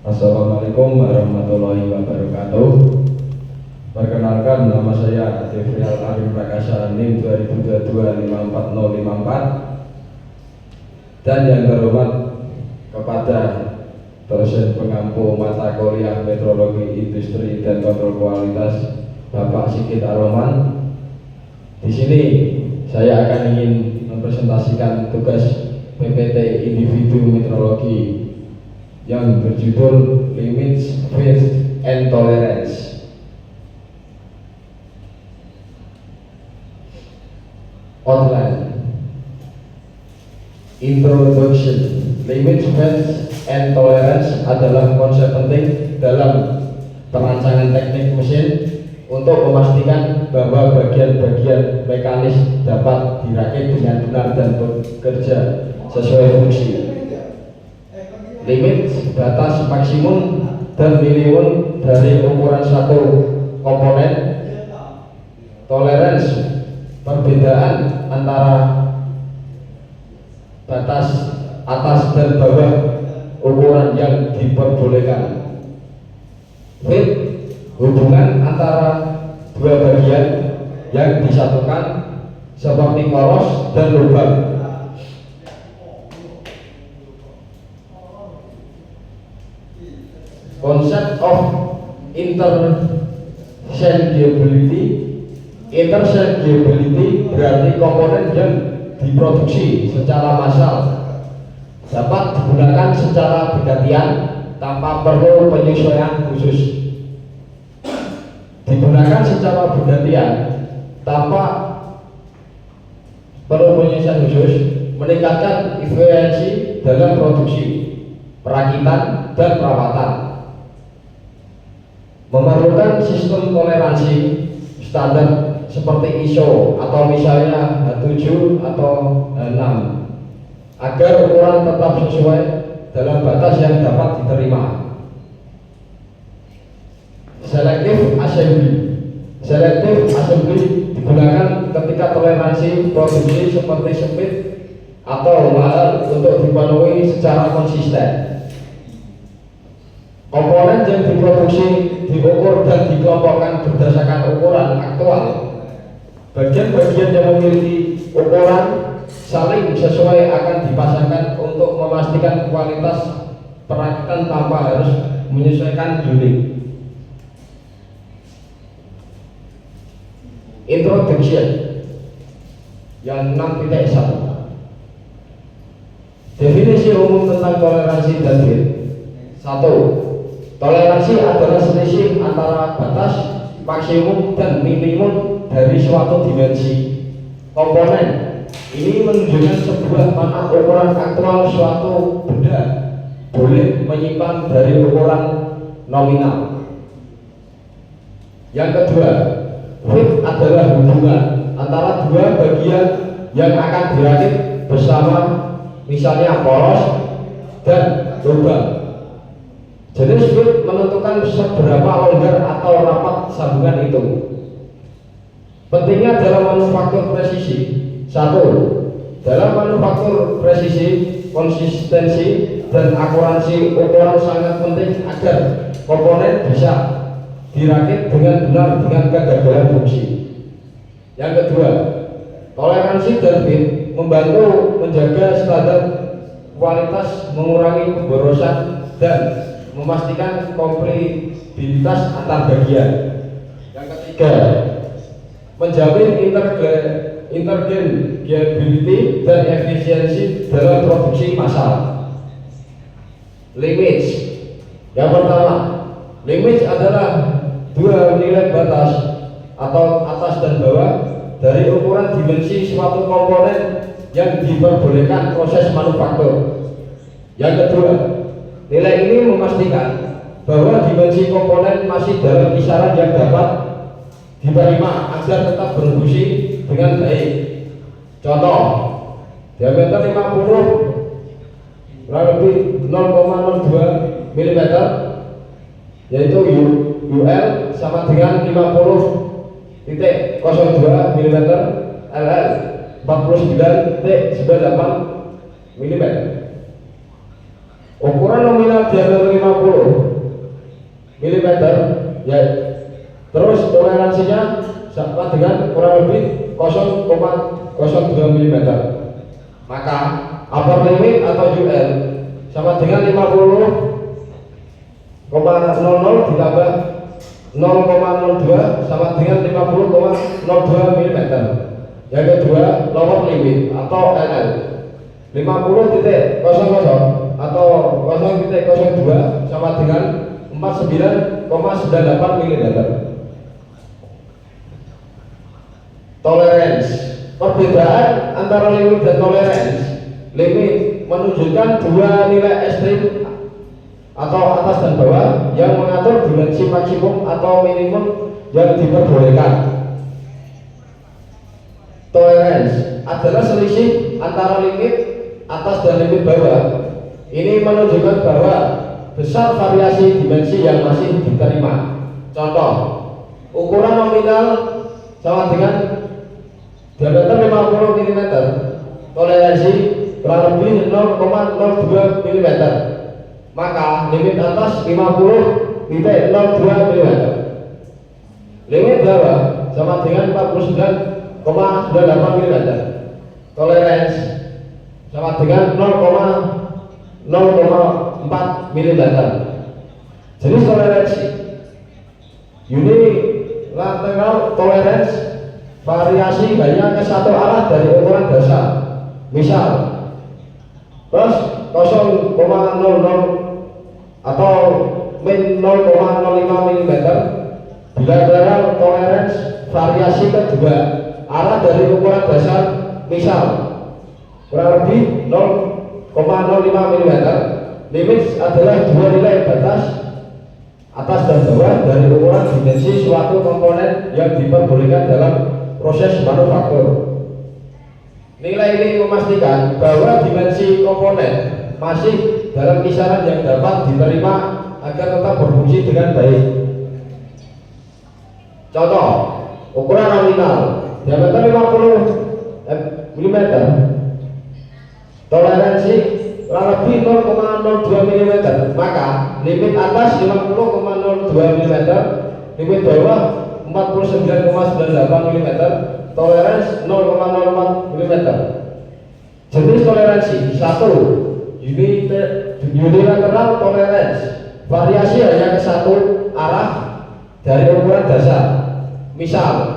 Assalamualaikum warahmatullahi wabarakatuh. Perkenalkan, nama saya Devrial Arif Prakasa, NIM 2022540554. Dan yang terhormat kepada dosen pengampu mata kuliah Metrologi Industri dan Kontrol Kualitas Bapak Sigit Aroman. Di sini saya akan ingin mempresentasikan tugas PPT Individu Metrologi yang berjudul Limits, Width, and Tolerance. Outline. Introduction. Limits, width, and tolerance adalah konsep penting dalam perancangan teknik mesin untuk memastikan bahwa bagian-bagian mekanis dapat dirakit dengan benar dan bekerja sesuai fungsi. Limit, batas maksimum dan minimum dari ukuran satu komponen. Tolerance, perbedaan antara batas atas dan bawah ukuran yang diperbolehkan. Width, hubungan antara dua bagian yang disatukan seperti poros dan lubang. Concept of interchangeability. Interchangeability berarti komponen yang diproduksi secara massal dapat digunakan secara bergantian tanpa perlu penyesuaian khusus. Digunakan secara bergantian tanpa perlu penyesuaian khusus meningkatkan efisiensi dalam produksi, perakitan, dan perawatan. Memerlukan sistem toleransi standar seperti ISO atau misalnya H7 atau H6 agar ukuran tetap sesuai dalam batas yang dapat diterima. Selective assembly. Selective assembly digunakan ketika toleransi produksi seperti sempit atau mahal untuk dipenuhi secara konsisten. Komponen yang diproduksi diukur dan dikelompokkan berdasarkan ukuran aktual. Bagian-bagian yang memiliki ukuran saling sesuai akan dipasangkan untuk memastikan kualitas perakitan tanpa harus menyesuaikan unit. Introduction yang 6.1. Definisi umum tentang toleransi dan width. 1. Toleransi adalah selisih antara batas maksimum dan minimum dari suatu dimensi komponen. Ini menunjukkan sebuah mana ukuran aktual suatu benda boleh menyimpan dari ukuran nominal. Yang kedua, width adalah hubungan antara dua bagian yang akan dirakit bersama, misalnya poros dan lubang. Jenis width menentukan seberapa longgar atau rapat sambungan itu. Pentingnya dalam manufaktur presisi. 1. Dalam manufaktur presisi, konsistensi dan akuransi ukuran sangat penting agar komponen bisa dirakit dengan benar dengan kegagalan fungsi. Yang kedua, toleransi dan width membantu menjaga standar kualitas, mengurangi pemborosan, dan memastikan kompatibilitas antar bagian. Yang ketiga, menjamin interchangeability dan efisiensi dalam produksi massal. Limits. Yang pertama, limits adalah dua nilai batas atau atas dan bawah dari ukuran dimensi suatu komponen yang diperbolehkan proses manufaktur. Yang kedua, nilai ini memastikan bahwa dimensi komponen masih dalam kisaran yang dapat diterima agar tetap berfungsi dengan baik. Contoh, diameter 50 kurang lebih 0,02 mm, yaitu UL sama dengan 50.02 mm, LL 49.98 mm. Ukuran nominal diameter 50 mm ya. Terus toleransinya sama dengan kurang lebih 0,02 mm. Maka upper limit atau UL sama dengan 50,00 ditambah 0,02 sama dengan 50,02 mm. Yang kedua lower limit atau LL 50,00 atau 0,02 sama dengan 49,98 mm. Tolerance, perbedaan antara limit dan tolerance. Limit menunjukkan dua nilai ekstrim atau atas dan bawah yang mengatur dimensi maksimum atau minimum yang diperbolehkan. Tolerance adalah selisih antara limit atas dan limit bawah. Ini menunjukkan bahwa besar variasi dimensi yang masih diterima. Contoh, ukuran nominal sama dengan diameter 50 mm, toleransi kurang lebih 0,02 mm. Maka limit atas 50,02 mm. Limit bawah sama dengan 49,98 mm. Toleransi sama dengan 0,04 mm. Jenis toleransi unilateral tolerance, variasi hanya ke satu arah dari ukuran dasar. Misal plus 0,00 atau min 0,05 mm. Bilateral tolerance, variasi kedua arah dari ukuran dasar. Misal kurang lebih 0,05 mm. Limit adalah dua nilai batas atas dan bawah dari ukuran dimensi suatu komponen yang diperbolehkan dalam proses manufaktur. Nilai ini memastikan bahwa dimensi komponen masih dalam kisaran yang dapat diterima agar tetap berfungsi dengan baik. Contoh, ukuran nominal diameter 50 mm, toleransi kurang lebih 0,02 mm. Maka limit atas 50,02 mm, limit bawah 49,98 mm, toleransi 0,04 mm. Jenis toleransi 1. Unilateral tolerance, variasi hanya ke satu arah dari ukuran dasar. Misal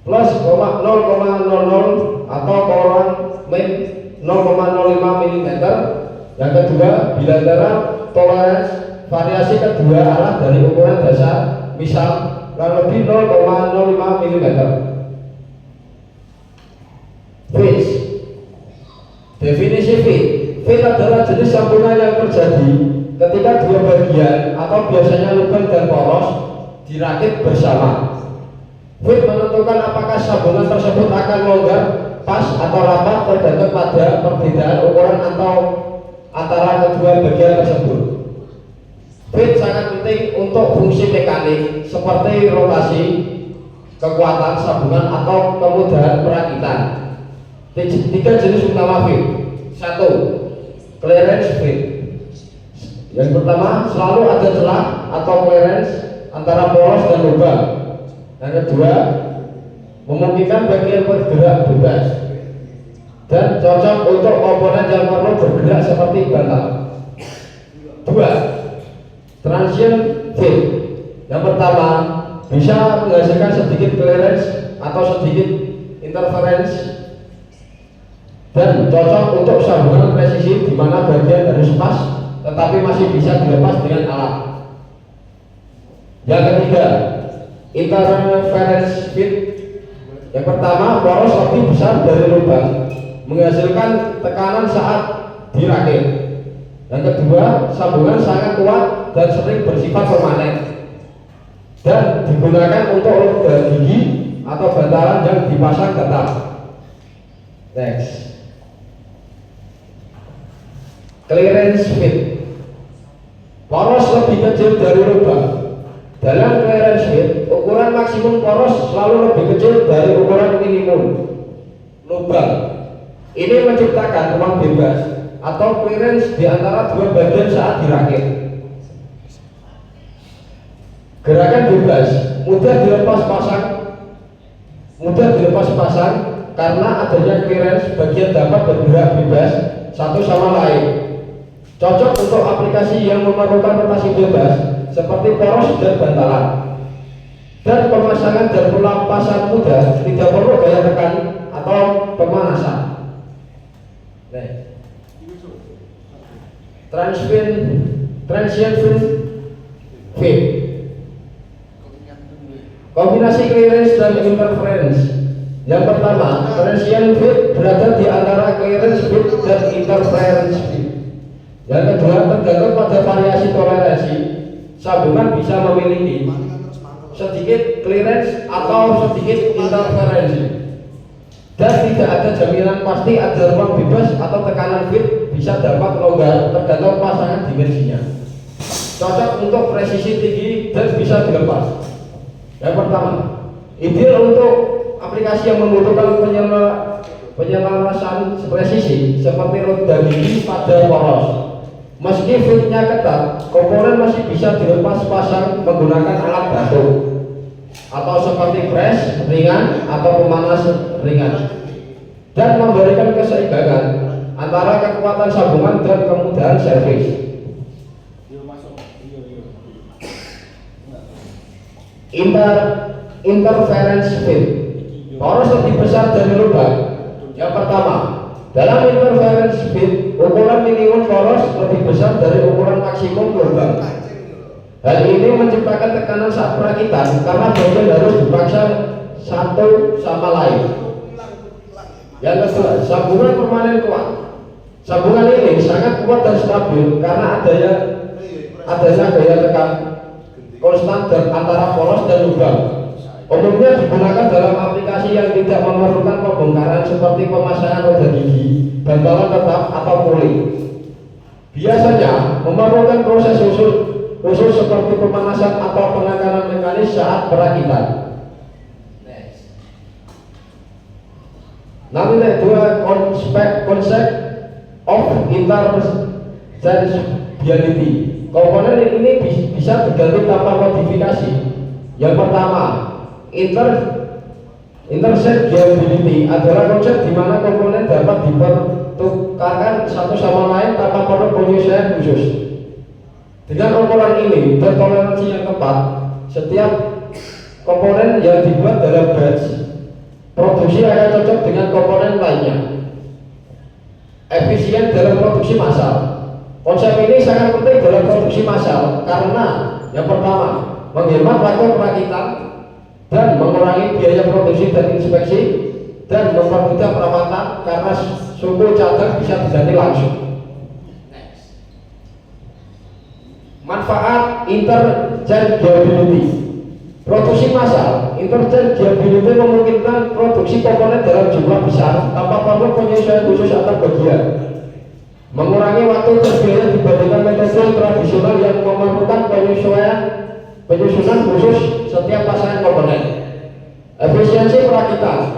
plus 0,00 atau kurang min 0,05 mm. Yang kedua, bilateral tolerance, variasi kedua arah dari ukuran dasar. Misal kurang lebih 0,05 mm. Fit. Definisi fit. Fit adalah jenis sambungan yang terjadi ketika dua bagian atau biasanya lubang dan poros dirakit bersama. Fit menentukan apakah sambungan tersebut akan longgar, pas atau rapat tergantung pada perbedaan ukuran atau antara kedua bagian tersebut. Fit sangat penting untuk fungsi mekanik seperti rotasi, kekuatan sambungan atau kemudahan perakitan. Tiga jenis utama fit. 1. Clearance fit. Yang pertama, selalu ada celah atau clearance antara poros dan lubang. Yang kedua, memungkinkan bagian bergerak bebas dan cocok untuk komponen yang perlu bergerak seperti bantal. 2. Transient fit. Yang pertama, bisa menghasilkan sedikit clearance atau sedikit interference dan cocok untuk sambungan presisi di mana bagian harus pas tetapi masih bisa dilepas dengan alat. Yang ketiga, interference fit. Yang pertama, poros lebih besar dari lubang menghasilkan tekanan saat dirakit. Yang kedua, sambungan sangat kuat dan sering bersifat permanen dan digunakan untuk lubang gigi atau bantalan yang dipasang tetap. Next. Clearance fit. Poros lebih kecil dari lubang. Dalam clearance fit, ukuran maksimum poros selalu lebih kecil dari ukuran minimum lubang. Ini menciptakan ruang bebas atau clearance di antara dua bagian saat dirakit. Gerakan bebas, mudah dilepas pasang karena adanya clearance, bagian dapat bergerak bebas satu sama lain. Cocok untuk aplikasi yang memerlukan rotasi bebas seperti poros dan bantalan. Dan pemasangan dan pelepasan mudah, tidak perlu gaya tekan atau pemanasan. Transient fit. Kombinasi clearance dan interference. Yang pertama, transient fit berada di antara clearance fit dan interference fit. Yang kedua, tergantung pada variasi toleransi, sambungan bisa memiliki sedikit clearance atau sedikit interferensi. Dan tidak ada jaminan pasti ada ruang bebas atau tekanan fit bisa dapat longgar tergantung pasangan dimensinya. Cocok untuk presisi tinggi dan bisa dilepas. Yang pertama, ideal untuk aplikasi yang membutuhkan penyelarasan presisi seperti roda gigi pada poros. Meski fitnya ketat, komponen masih bisa dilepas pasang menggunakan alat bantu atau seperti press ringan atau pemanas ringan, dan memberikan keseimbangan antara kekuatan sambungan dan kemudahan servis. Interference fit. Poros lebih besar dari lubang. Yang pertama, dalam interference fit, ukuran minimum poros lebih besar dari ukuran maksimum lubang. Hal ini menciptakan tekanan saat perakitan karena bagian harus dipaksa satu sama lain. Yang kedua, sambungan permanen kuat. Sambungan ini sangat kuat dan stabil karena adanya gaya tekan konstan antara poros dan lubang. Umumnya digunakan dalam aplikasi yang tidak memerlukan pembongkaran seperti pemasangan roda gigi, bantalan tetap atau puli. Biasanya memerlukan proses khusus seperti pemanasan atau penekanan mekanis saat perakitan. Nanti dua konsep of interchangeability. Komponen ini bisa diganti tanpa modifikasi. Yang pertama, interchangeability adalah konsep di mana komponen dapat dipertukarkan satu sama lain tanpa perlu penyesuaian khusus. Dengan ukuran ini dan toleransi yang tepat, setiap komponen yang dibuat dalam batch produksi akan cocok dengan komponen lainnya. Efisien dalam produksi massal. Konsep ini sangat penting dalam produksi massal karena yang pertama, menghemat waktu perakitan dan mengurangi biaya produksi dan inspeksi, dan mempermudah perawatan karena suku cadang bisa diganti langsung. Manfaat interchangeability. Produksi massal, interchangeability memungkinkan produksi komponen dalam jumlah besar tanpa perlu penyesuaian khusus antar bagian. Mengurangi waktu terbiaya dibandingkan metode tradisional yang memerlukan penyusunan khusus setiap pasangan komponen. Efisiensi perakitan.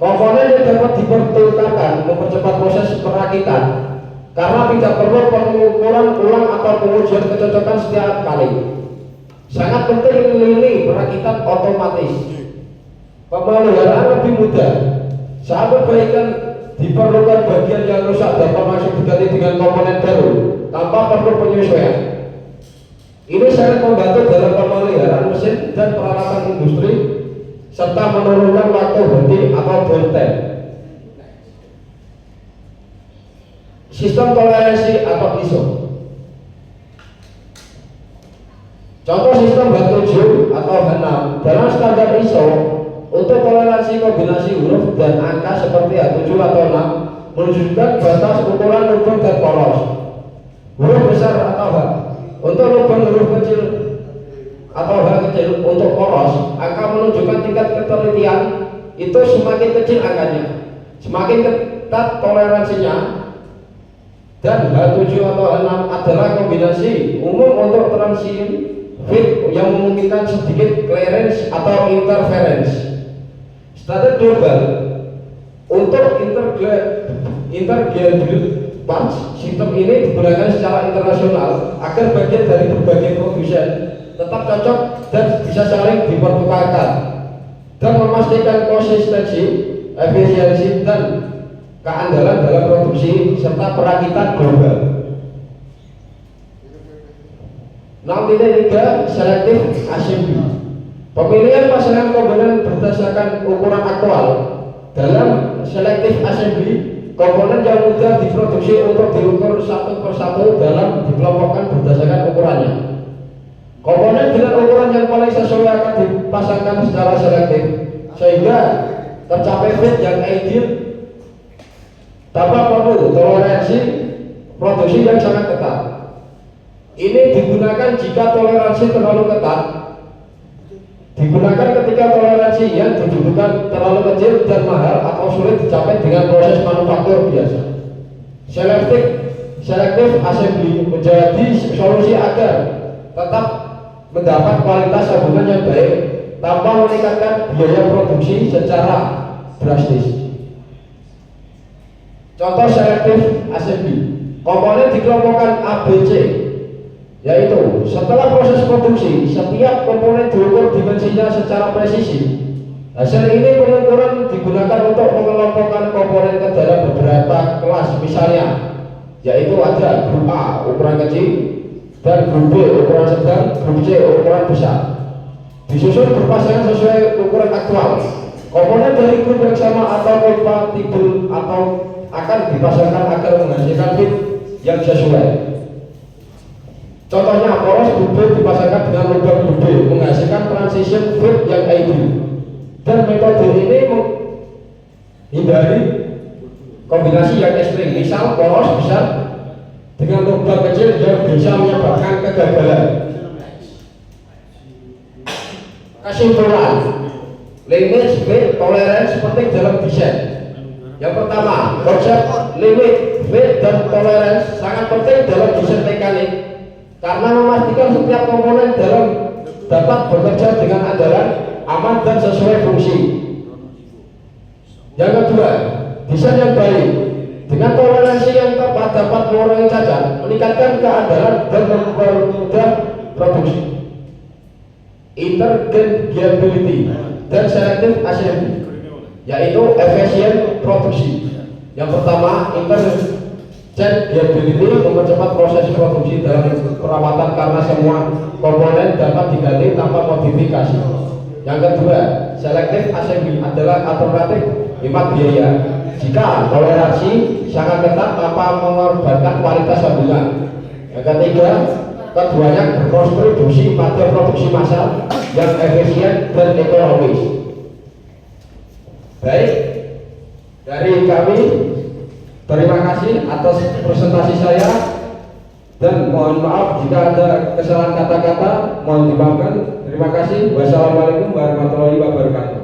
Komponen yang dapat dipertukarkan mempercepat proses perakitan karena tidak perlu pengukuran ulang atau pengujian kecocokan setiap kali. Sangat penting ini perakitan otomatis. Pemeliharaan lebih mudah. Saat perbaikan diperlukan bagian yang rusak dapat langsung diganti dengan komponen baru tanpa perlu penyesuaian. Ini sangat membantu dalam pemeliharaan mesin dan peralatan industri serta menurunkan waktu henti atau downtime. Sistem toleransi atau ISO. Contoh sistem H7 atau H6 dalam standar ISO untuk toleransi kombinasi huruf dan angka seperti H7 atau 6 menunjukkan batas ukuran lubang dan poros. Huruf besar atau H untuk lubang, huruf kecil atau H kecil untuk poros. Angka menunjukkan tingkat ketelitian, itu semakin kecil angkanya, semakin ketat toleransinya. Dan H7 atau H6 adalah kombinasi umum untuk transient fit yang memungkinkan sedikit clearance atau interference. Standar global untuk interchangeable parts, sistem ini digunakan secara internasional agar bagian dari berbagai produsen tetap cocok dan bisa saling dipertukarkan, dan memastikan konsistensi, efisiensi, dan keandalan dalam produksi serta perakitan global. 6.3 Selective assembly. Pemilihan pasangan komponen berdasarkan ukuran aktual. Dalam selective assembly, komponen yang mudah diproduksi untuk diukur satu persatu dalam dikelompokkan berdasarkan ukurannya. Komponen dengan ukuran yang paling sesuai akan dipasangkan secara selektif sehingga tercapai fit yang ideal tanpa perlu toleransi produksi yang sangat ketat. Ini digunakan jika toleransi terlalu ketat, digunakan ketika toleransi yang dibutuhkan terlalu kecil dan mahal atau sulit dicapai dengan proses manufaktur biasa. Selective assembly menjadi solusi agar tetap mendapat kualitas sambungan yang baik tanpa meningkatkan biaya produksi secara drastis. Contoh selective assembly, komponen dikelompokkan ABC, yaitu setelah proses produksi setiap komponen diukur dimensinya secara presisi. Hasil ini pengukuran digunakan untuk mengelompokkan komponen ke dalam beberapa kelas, misalnya yaitu ada grup A ukuran kecil dan grup B ukuran sedang, grup C ukuran besar. Disusun berpasangan sesuai ukuran aktual. Komponen dari grup yang sama atau kompatibel atau akan dipasangkan agar menghasilkan fit yang sesuai. Contohnya, poros grup B dipasangkan dengan lubang grup B menghasilkan transition fit yang ideal. Dan metode ini menghindari kombinasi yang ekstrim, misal poros besar dengan lubang kecil yang bisa menyebabkan kegagalan. Kesimpulan, limit, fit, tolerance penting dalam desain. Yang pertama, konsep limit, fit, dan tolerance sangat penting dalam desain mekanik karena memastikan setiap komponen dalam dapat bekerja dengan andalan, aman, dan sesuai fungsi. Yang kedua, desain yang baik dengan toleransi yang tepat dapat mengurangi cacat, meningkatkan keandalan, dan mempermudah produksi. Interchangeability dan selective assembly, yaitu efisien produksi. Yang pertama, interchangeability mempercepat proses produksi dalam perawatan karena semua komponen dapat diganti tanpa modifikasi. Yang kedua, selective assembly adalah alternatif hemat biaya jika toleransi sangat ketat tanpa mengorbankan kualitas sambungan. Yang ketiga, keduanya berkontribusi pada produksi massal yang efisien dan ekonomis. Baik, dari kami terima kasih atas presentasi saya, dan mohon maaf jika ada kesalahan kata-kata, mohon dimaafkan. Terima kasih. Wassalamualaikum warahmatullahi wabarakatuh.